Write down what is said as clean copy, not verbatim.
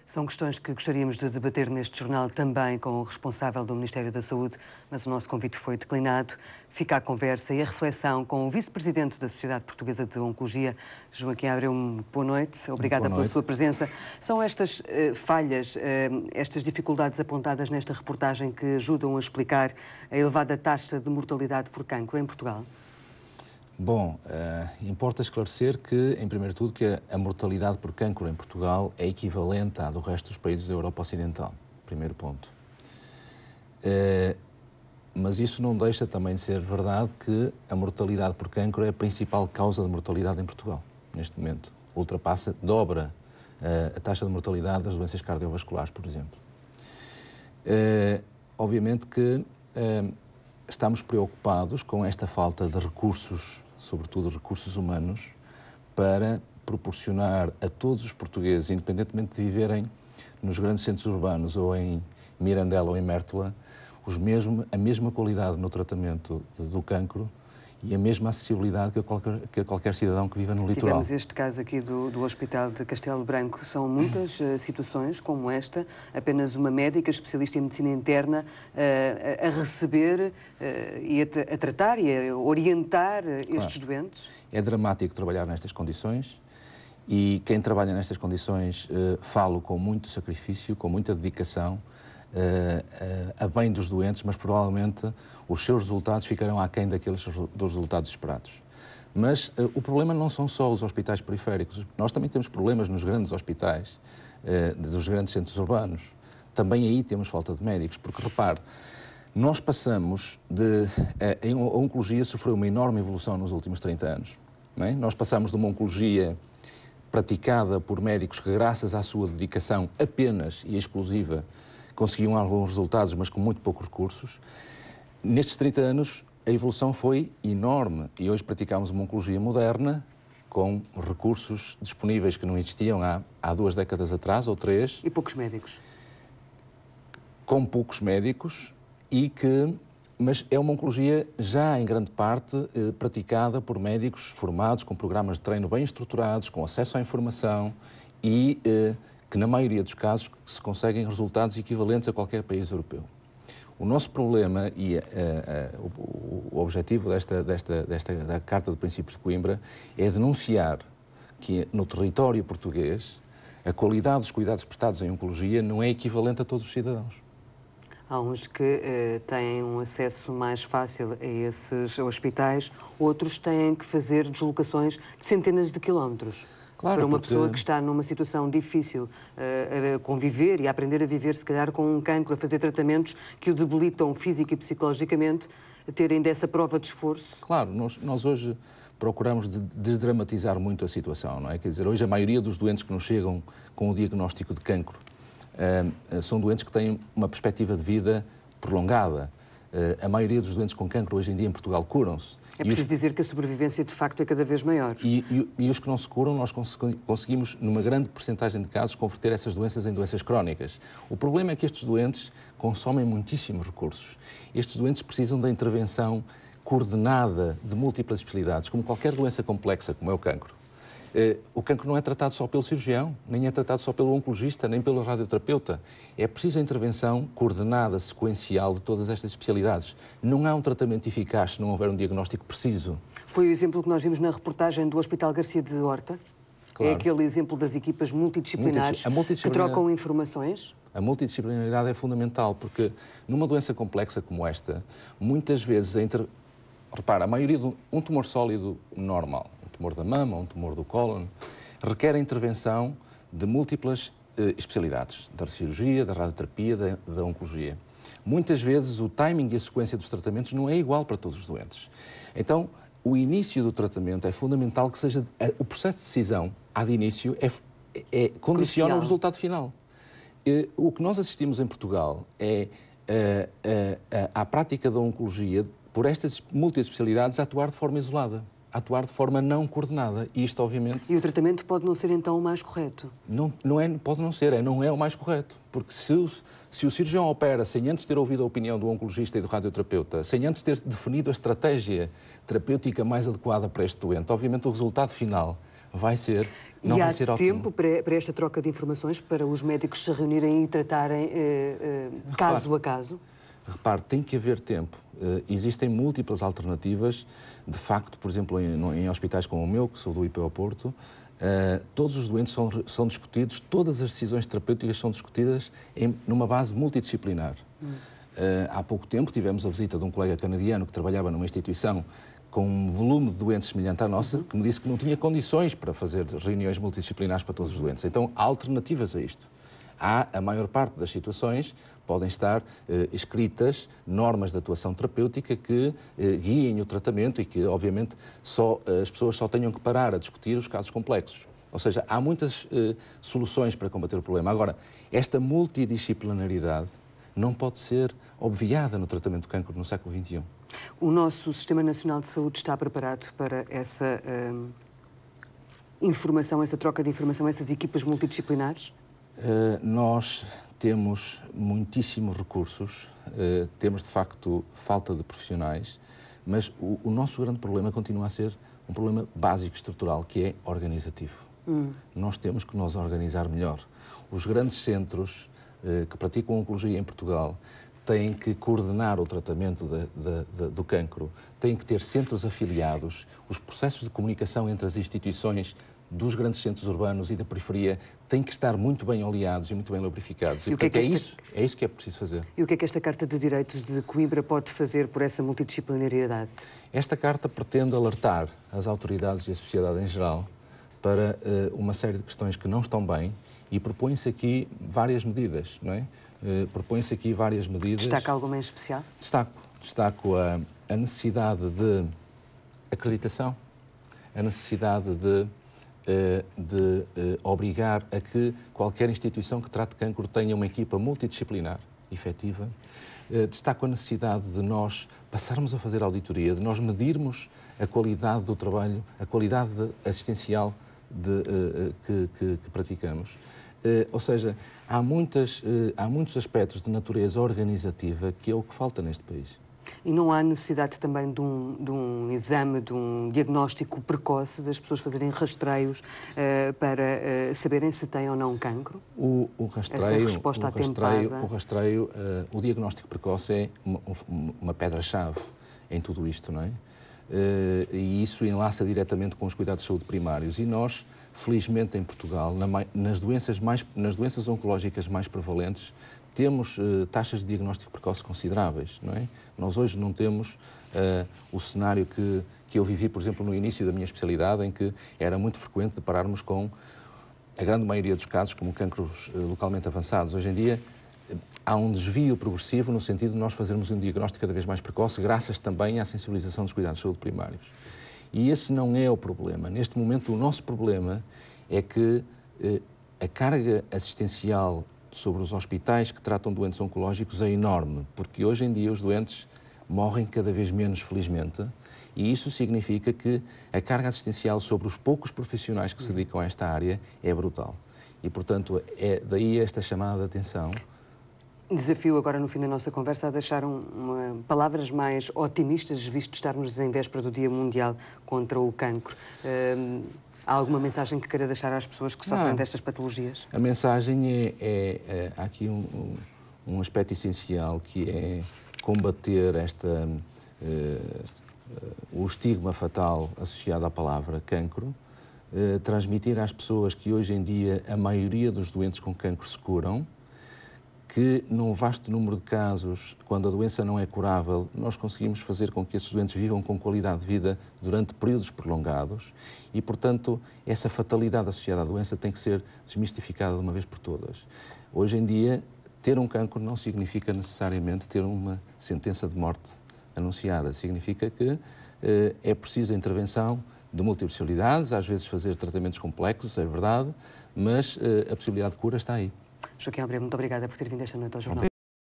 São questões que gostaríamos de debater neste jornal também com o responsável do Ministério da Saúde, mas o nosso convite foi declinado. Fica a conversa e a reflexão com o vice-presidente da Sociedade Portuguesa de Oncologia, Joaquim Abreu. Boa noite, obrigada pela sua presença. São estas falhas, estas dificuldades apontadas nesta reportagem que ajudam a explicar a elevada taxa de mortalidade por cancro em Portugal? Bom, importa esclarecer que, em primeiro de tudo, que a mortalidade por cancro em Portugal é equivalente à do resto dos países da Europa Ocidental. Primeiro ponto. Mas isso não deixa também de ser verdade que a mortalidade por cancro é a principal causa de mortalidade em Portugal, neste momento. Ultrapassa, dobra a taxa de mortalidade das doenças cardiovasculares, por exemplo. Obviamente que estamos preocupados com esta falta de recursos, sobretudo recursos humanos, para proporcionar a todos os portugueses, independentemente de viverem nos grandes centros urbanos ou em Mirandela ou em Mértola, a mesma qualidade no tratamento do cancro e a mesma acessibilidade que a qualquer cidadão que viva no litoral. Tivemos este caso aqui do Hospital de Castelo Branco. São muitas situações como esta, apenas uma médica especialista em medicina interna a receber e a tratar e a orientar estes doentes? É dramático trabalhar nestas condições e quem trabalha nestas condições fala com muito sacrifício, com muita dedicação, a bem dos doentes, mas provavelmente os seus resultados ficarão aquém dos resultados esperados. Mas o problema não são só os hospitais periféricos. Nós também temos problemas nos grandes hospitais, dos grandes centros urbanos. Também aí temos falta de médicos, porque repare, nós passamos a oncologia sofreu uma enorme evolução nos últimos 30 anos. Não é? Nós passamos de uma oncologia praticada por médicos que, graças à sua dedicação apenas e exclusiva, conseguiam alguns resultados, mas com muito poucos recursos. Nestes 30 anos, a evolução foi enorme e hoje praticamos uma oncologia moderna, com recursos disponíveis que não existiam há 2 décadas atrás, ou 3. E poucos médicos. Com poucos médicos, mas é uma oncologia já, em grande parte, praticada por médicos formados, com programas de treino bem estruturados, com acesso à informação e que, na maioria dos casos, se conseguem resultados equivalentes a qualquer país europeu. O nosso problema e o objetivo da Carta de Princípios de Coimbra é denunciar que, no território português, a qualidade dos cuidados prestados em oncologia não é equivalente a todos os cidadãos. Há uns que têm um acesso mais fácil a esses hospitais, outros têm que fazer deslocações de centenas de quilómetros. Claro, para uma pessoa que está numa situação difícil, a conviver e a aprender a viver, se calhar, com um cancro, a fazer tratamentos que o debilitam física e psicologicamente, a terem dessa prova de esforço. Claro, nós hoje procuramos desdramatizar muito a situação, não é? Quer dizer, hoje a maioria dos doentes que nos chegam com o diagnóstico de cancro são doentes que têm uma perspectiva de vida prolongada. A maioria dos doentes com cancro hoje em dia em Portugal curam-se. É preciso dizer que a sobrevivência de facto é cada vez maior. E os que não se curam, nós conseguimos, numa grande percentagem de casos, converter essas doenças em doenças crónicas. O problema é que estes doentes consomem muitíssimos recursos. Estes doentes precisam da intervenção coordenada de múltiplas especialidades, como qualquer doença complexa, como é o cancro. O cancro não é tratado só pelo cirurgião, nem é tratado só pelo oncologista, nem pelo radioterapeuta. É preciso a intervenção coordenada, sequencial de todas estas especialidades. Não há um tratamento eficaz se não houver um diagnóstico preciso. Foi o exemplo que nós vimos na reportagem do Hospital Garcia de Horta? Claro. É aquele exemplo das equipas multidisciplinares que trocam informações? A multidisciplinaridade é fundamental, porque numa doença complexa como esta, muitas vezes, repara, a maioria de um tumor sólido normal, um tumor da mama, um tumor do cólon, requer a intervenção de múltiplas especialidades, da cirurgia, da radioterapia, da oncologia. Muitas vezes o timing e a sequência dos tratamentos não é igual para todos os doentes. Então, o início do tratamento é fundamental que seja... O processo de decisão, de início, condiciona o resultado final. O que nós assistimos em Portugal é à prática da oncologia por estas multi-especialidades a atuar de forma isolada, a atuar de forma não coordenada. E isto, obviamente... E o tratamento pode não ser, então, o mais correto? Pode não ser, não é o mais correto. Porque se o cirurgião opera sem antes ter ouvido a opinião do oncologista e do radioterapeuta, sem antes ter definido a estratégia terapêutica mais adequada para este doente, obviamente o resultado final vai ser, não vai ser ótimo. E há tempo para esta troca de informações, para os médicos se reunirem e tratarem caso a caso? Repare, tem que haver tempo. Existem múltiplas alternativas. De facto, por exemplo, em hospitais como o meu, que sou do IPO Porto, todos os doentes são discutidos, todas as decisões terapêuticas são discutidas numa base multidisciplinar. Há pouco tempo tivemos a visita de um colega canadiano que trabalhava numa instituição com um volume de doentes semelhante à nossa, que me disse que não tinha condições para fazer reuniões multidisciplinares para todos os doentes. Então, há alternativas a isto. A maior parte das situações podem estar escritas normas de atuação terapêutica que guiem o tratamento e que, obviamente, as pessoas só tenham que parar a discutir os casos complexos. Ou seja, há muitas soluções para combater o problema. Agora, esta multidisciplinaridade não pode ser obviada no tratamento do cancro no século XXI. O nosso Sistema Nacional de Saúde está preparado para essa informação, essa troca de informação, essas equipas multidisciplinares? Nós temos muitíssimos recursos, temos de facto falta de profissionais, mas o nosso grande problema continua a ser um problema básico estrutural, que é organizativo. Nós temos que nos organizar melhor. Os grandes centros que praticam oncologia em Portugal têm que coordenar o tratamento do cancro, têm que ter centros afiliados, os processos de comunicação entre as instituições dos grandes centros urbanos e da periferia têm que estar muito bem oleados e muito bem lubrificados. E, portanto, é isso que é preciso fazer. E o que é que esta Carta de Direitos de Coimbra pode fazer por essa multidisciplinariedade? Esta Carta pretende alertar as autoridades e a sociedade em geral para uma série de questões que não estão bem e propõe-se aqui várias medidas, não é? Propõe-se aqui várias medidas. Destaca alguma em especial? Destaco a necessidade de acreditação, a necessidade de obrigar a que qualquer instituição que trate cancro tenha uma equipa multidisciplinar efetiva. Destaco a necessidade de nós passarmos a fazer auditoria, de nós medirmos a qualidade do trabalho, a qualidade assistencial que praticamos. Ou seja, há muitos aspectos de natureza organizativa que é o que falta neste país. E não há necessidade também de um exame, de um diagnóstico precoce, das pessoas fazerem rastreios para saberem se têm ou não cancro? O rastreio, o diagnóstico precoce é uma pedra-chave em tudo isto, não é? E isso enlaça diretamente com os cuidados de saúde primários. E nós, felizmente, em Portugal, nas doenças oncológicas mais prevalentes, temos taxas de diagnóstico precoce consideráveis, não é? Nós hoje não temos o cenário que eu vivi, por exemplo, no início da minha especialidade, em que era muito frequente depararmos com a grande maioria dos casos como cancros localmente avançados. Hoje em dia há um desvio progressivo no sentido de nós fazermos um diagnóstico cada vez mais precoce, graças também à sensibilização dos cuidados de saúde primários. E esse não é o problema. Neste momento, o nosso problema é que a carga assistencial sobre os hospitais que tratam doentes oncológicos é enorme, porque hoje em dia os doentes morrem cada vez menos, felizmente, e isso significa que a carga assistencial sobre os poucos profissionais que se dedicam a esta área é brutal. E, portanto, é daí esta chamada de atenção. Desafio agora, no fim da nossa conversa, a deixar palavras mais otimistas, visto estarmos em véspera do Dia Mundial contra o Cancro. Há alguma mensagem que queira deixar às pessoas que sofrem destas patologias? A mensagem há aqui um aspecto essencial, que é combater o estigma fatal associado à palavra cancro, transmitir às pessoas que hoje em dia a maioria dos doentes com cancro se curam, que num vasto número de casos, quando a doença não é curável, nós conseguimos fazer com que esses doentes vivam com qualidade de vida durante períodos prolongados e, portanto, essa fatalidade associada à doença tem que ser desmistificada de uma vez por todas. Hoje em dia, ter um cancro não significa necessariamente ter uma sentença de morte anunciada. Significa que é preciso a intervenção de múltiplas possibilidades, às vezes fazer tratamentos complexos, é verdade, mas a possibilidade de cura está aí. Joaquim Abreu, muito obrigada por ter vindo esta noite ao Jornal.